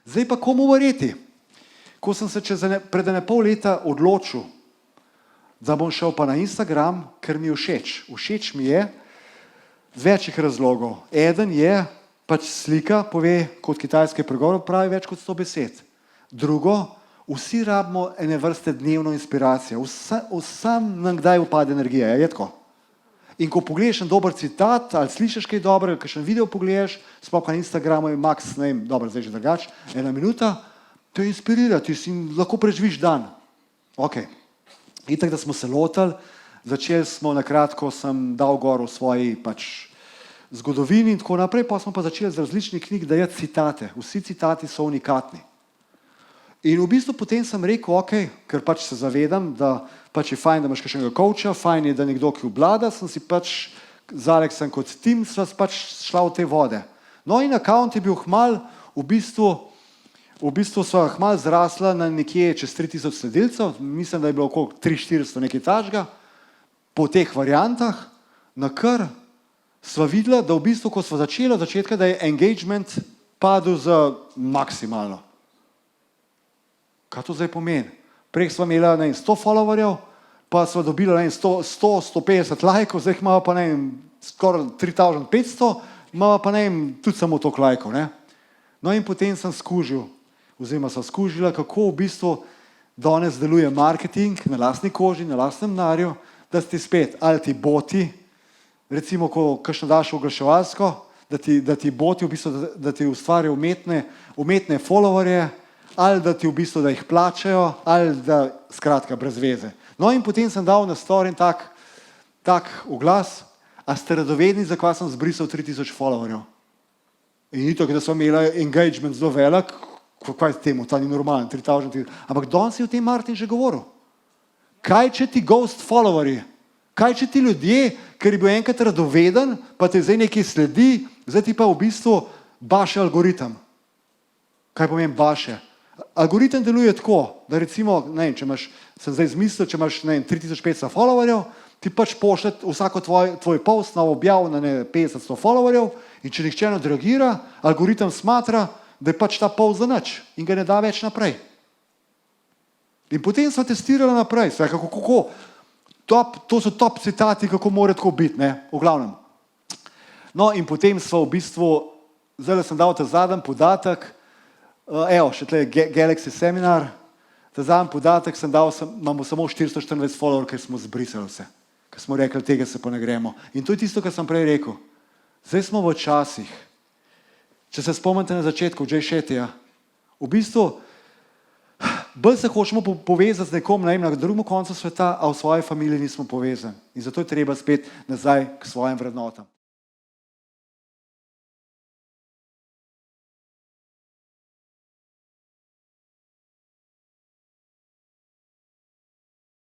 Zdaj pa komu verjeti? Ko sem se pred pol leta odločil, da bom šel pa na Instagram, ker mi je všeč. Všeč mi je z večjih razlogov. Eden je, pač slika pove, kot kitajski pregovor pravi, več kot 100 besed. Drugo, vsi rabimo ene vrste dnevno inspiracijo. Vsem nam kdaj upade energija, je tako? In ko pogledaš en dober citat, ali slišiš kaj dobro, ali kakšen video pogledaš, sploh na Instagramu je max, ne vem, dobro, zdaj že drugače, 1 minuta, te inspirira, ti si lahko preživiš dan. Ok. Itak, da smo se lotili, začeli smo na kratko, sem dal gor v svoji pač zgodovini in tako naprej, pa smo pa začeli z različnih knjig dajati citate. Vsi citati so unikatni. In v bistvu potem sem rekel, ok, ker pač se zavedam, da pač je fajn, da imaš kakšnega coacha, fajn je, da nekdo, ki oblada, sem si pač z Aleksem kot tim sva pač šla v te vode. No in account je bil hmal, v bistvu sva hmal zrasla na nekje čez 3000 sledilcev, mislim, da je bilo okrog 300-400 nekaj tažga, po teh variantah, na kar sva videla, da v bistvu, ko sva začela od začetka, da je engagement padel za maksimalno. Kaj to zdaj pomeni? Prej sva imela 100 followerjev, pa sva dobila 100-150 lajkov, zdaj imamo pa skoraj 3500, imamo pa tudi samo toliko lajkov. No in potem sem skužil, oziroma sem skužila, kako v bistvu danes deluje marketing na lastni koži, na lastnem denarju, da ti spet, ali ti boti, recimo, ko kakšno daš oglaševalsko, da ti boti v bistvu, da ti ustvarjajo umetne followerje, ali da ti v bistvu, da jih plačajo, ali da, skratka, brez veze. No in potem sem dal na story tak oglas, a ste radovedni, zakaj sem zbrisal 3000 followerjev. In ni tako, da sem imela engagement zelo velik, kaj je temu, ta ni normalen, 3000, ampak danes je o tem Martin že govoril. Kaj, če ti ghost followerji? Kaj, če ti ljudje, ker je bil enkrat radoveden, pa te zdaj nekaj sledi, zdaj ti pa v bistvu baše algoritem. Kaj pomeni baše? Algoritem deluje tako, da recimo, ne vem, če imaš, sem zdaj zmislil, če imaš 3500 followerjev, ti pač pošle vsako tvoj post na objav na 50-100 followerjev in če nihče ne odreagira, algoritem smatra, da je pač ta post za nič in ga ne da več naprej. In potem sva testirala naprej, kako, to so top citati, kako mora tako biti, v glavnem. No in potem sva v bistvu, zdaj sem dal ta zadnji podatek, evo, še tle Galaxy seminar, ta zadnji podatek sem dal, imamo samo 424 follower, ker smo zbrisali vse, ker smo rekli, tega se pa ne gremo. In to je tisto, kar sem prej rekel. Zdaj smo v časih, če se spomnite na začetku, Jay Shettyja, v bistvu, bolj se hočemo povezati z nekom na drugem koncu sveta, a v svoji familiji nismo povezani. In zato je treba spet nazaj k svojim vrednotam.